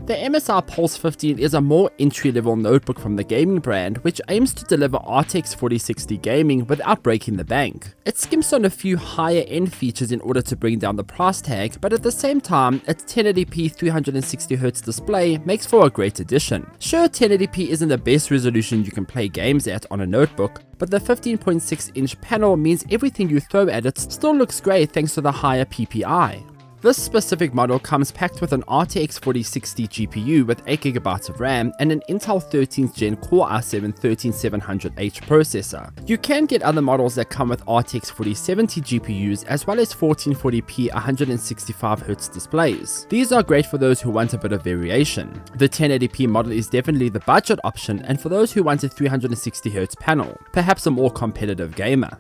The MSI Pulse 15 is a more entry-level notebook from the gaming brand, which aims to deliver RTX 4060 gaming without breaking the bank. It skims on a few higher-end features in order to bring down the price tag, but at the same time, its 1080p 360Hz display makes for a great addition. Sure, 1080p isn't the best resolution you can play games at on a notebook, but the 15.6-inch panel means everything you throw at it still looks great thanks to the higher PPI. This specific model comes packed with an RTX 4060 GPU with 8GB of RAM and an Intel 13th Gen Core i7-13700H processor. You can get other models that come with RTX 4070 GPUs as well as 1440p 165Hz displays. These are great for those who want a bit of variation. The 1080p model is definitely the budget option, and for those who want a 360Hz panel, perhaps a more competitive gamer.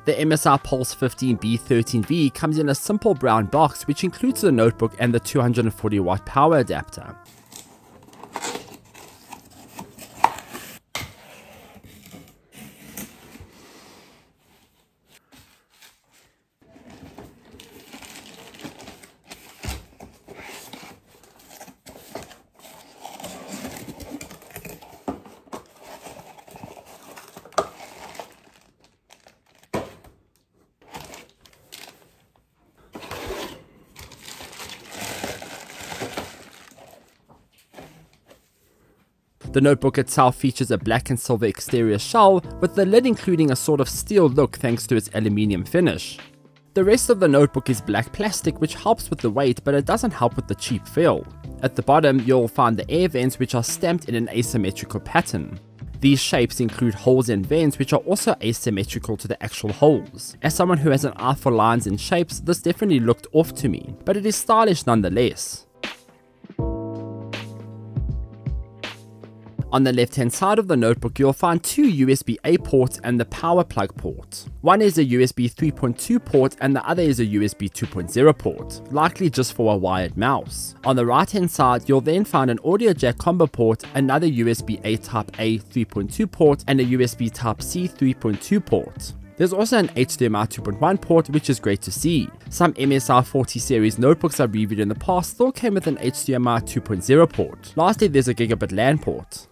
The MSI Pulse 15 B13V comes in a simple brown box which includes the notebook and the 240W power adapter. The notebook itself features a black and silver exterior shell, with the lid including a sort of steel look thanks to its aluminium finish. The rest of the notebook is black plastic, which helps with the weight, but it doesn't help with the cheap feel. At the bottom, you'll find the air vents, which are stamped in an asymmetrical pattern. These shapes include holes and vents which are also asymmetrical to the actual holes. As someone who has an eye for lines and shapes, this definitely looked off to me, but it is stylish nonetheless. On the left hand side of the notebook, you'll find two USB-A ports and the power plug port. One is a USB 3.2 port and the other is a USB 2.0 port, likely just for a wired mouse. On the right hand side, you'll then find an audio jack combo port, another USB-A Type A 3.2 port and a USB Type C 3.2 port. There's also an HDMI 2.1 port, which is great to see. Some MSI 40 series notebooks I've reviewed in the past still came with an HDMI 2.0 port. Lastly, there's a gigabit LAN port.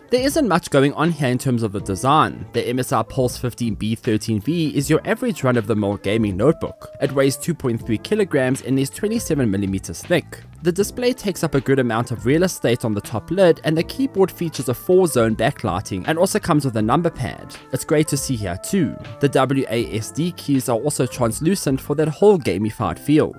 There isn't much going on here in terms of the design. The MSI Pulse 15 B13V is your average run-of-the-mill gaming notebook. It weighs 2.3 kilograms and is 27mm thick. The display takes up a good amount of real estate on the top lid, and the keyboard features a 4-zone backlighting and also comes with a number pad. It's great to see here too. The WASD keys are also translucent for that whole gamified feel.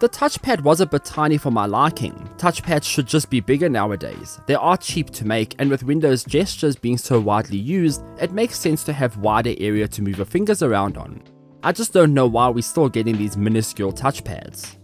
The touchpad was a bit tiny for my liking. Touchpads should just be bigger nowadays. They are cheap to make, and with Windows gestures being so widely used, it makes sense to have wider area to move your fingers around on. I just don't know why we're still getting these minuscule touchpads.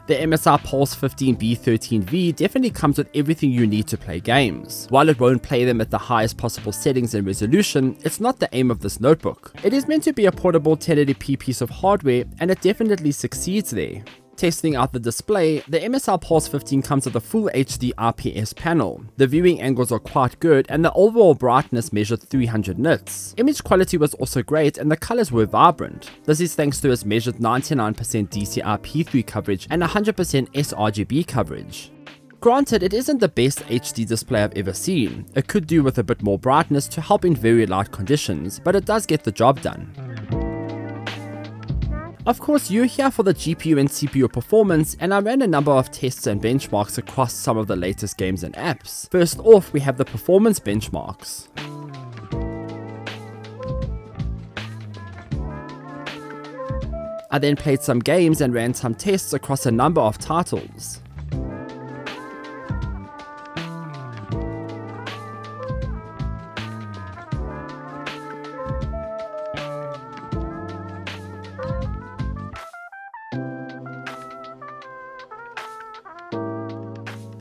The MSI Pulse 15 B13V definitely comes with everything you need to play games. While it won't play them at the highest possible settings and resolution, it's not the aim of this notebook. It is meant to be a portable 1080p piece of hardware, and it definitely succeeds there. Testing out the display, the MSI Pulse 15 comes with a full HD IPS panel. The viewing angles are quite good, and the overall brightness measured 300 nits. Image quality was also great, and the colors were vibrant. This is thanks to its measured 99% DCI-P3 coverage and 100% sRGB coverage. Granted, it isn't the best HD display I've ever seen. It could do with a bit more brightness to help in very light conditions, but it does get the job done. Of course, you're here for the GPU and CPU performance, and I ran a number of tests and benchmarks across some of the latest games and apps. First off, we have the performance benchmarks. I then played some games and ran some tests across a number of titles.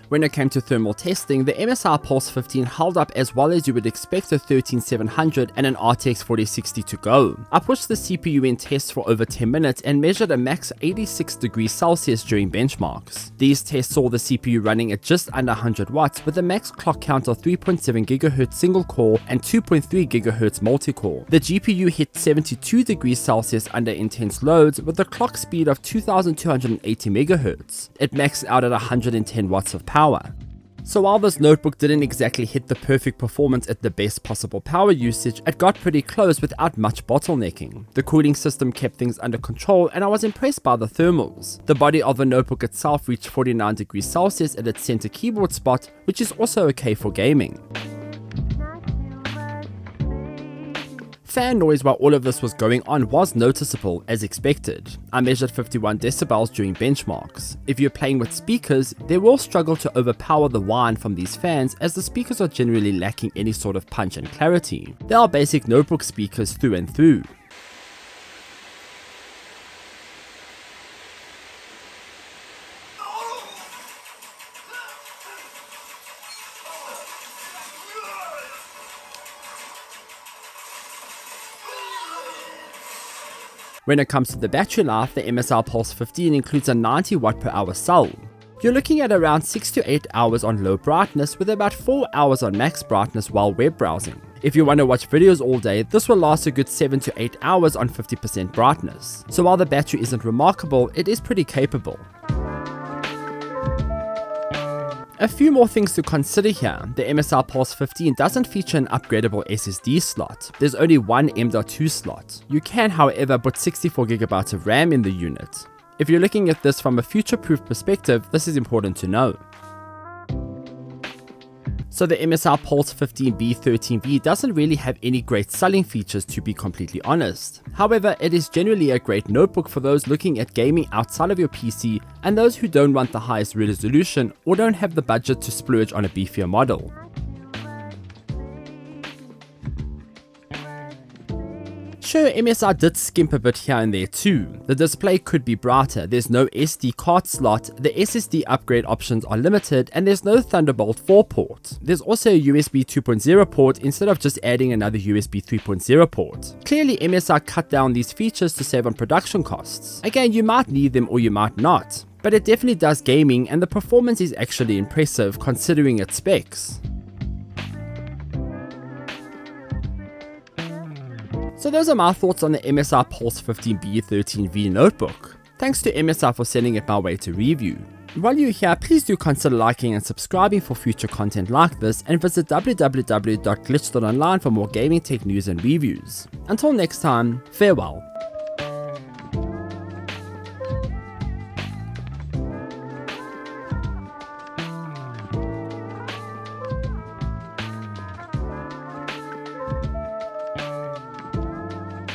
When it came to thermal testing, the MSI Pulse 15 held up as well as you would expect a 13700 and an RTX 4060 to go. I pushed the CPU in tests for over 10 minutes and measured a max 86 degrees Celsius during benchmarks. These tests saw the CPU running at just under 100 watts with a max clock count of 3.7 GHz single core and 2.3 GHz multi-core. The GPU hit 72 degrees Celsius under intense loads with a clock speed of 2280 MHz. It maxed out at 110 watts of power. So while this notebook didn't exactly hit the perfect performance at the best possible power usage, it got pretty close without much bottlenecking. The cooling system kept things under control and I was impressed by the thermals. The body of the notebook itself reached 49 degrees Celsius at its center keyboard spot, which is also okay for gaming. Fan noise while all of this was going on was noticeable as expected. I measured 51 decibels during benchmarks. If you're playing with speakers, they will struggle to overpower the whine from these fans as the speakers are generally lacking any sort of punch and clarity. They are basic notebook speakers through and through. When it comes to the battery life, the MSI Pulse 15 includes a 90 watt per hour cell. You're looking at around 6 to 8 hours on low brightness with about 4 hours on max brightness while web browsing. If you want to watch videos all day, this will last a good 7 to 8 hours on 50% brightness. So while the battery isn't remarkable, it is pretty capable. A few more things to consider here. The MSI Pulse 15 doesn't feature an upgradable SSD slot. There's only one M.2 slot. You can, however, put 64GB of RAM in the unit. If you're looking at this from a future-proof perspective, this is important to know. So the MSI Pulse 15 B13V doesn't really have any great selling features, to be completely honest. However, it is generally a great notebook for those looking at gaming outside of your PC and those who don't want the highest resolution or don't have the budget to splurge on a beefier model. Sure, MSI did skimp a bit here and there too. The display could be brighter, there's no SD card slot, the SSD upgrade options are limited, and there's no Thunderbolt 4 port. There's also a USB 2.0 port instead of just adding another USB 3.0 port. Clearly MSI cut down these features to save on production costs. Again, you might need them or you might not, but it definitely does gaming and the performance is actually impressive considering its specs. So those are my thoughts on the MSI Pulse 15 B13V notebook. Thanks to MSI for sending it my way to review. While you're here, please do consider liking and subscribing for future content like this, and visit www.glitch.online for more gaming tech news and reviews. Until next time, farewell.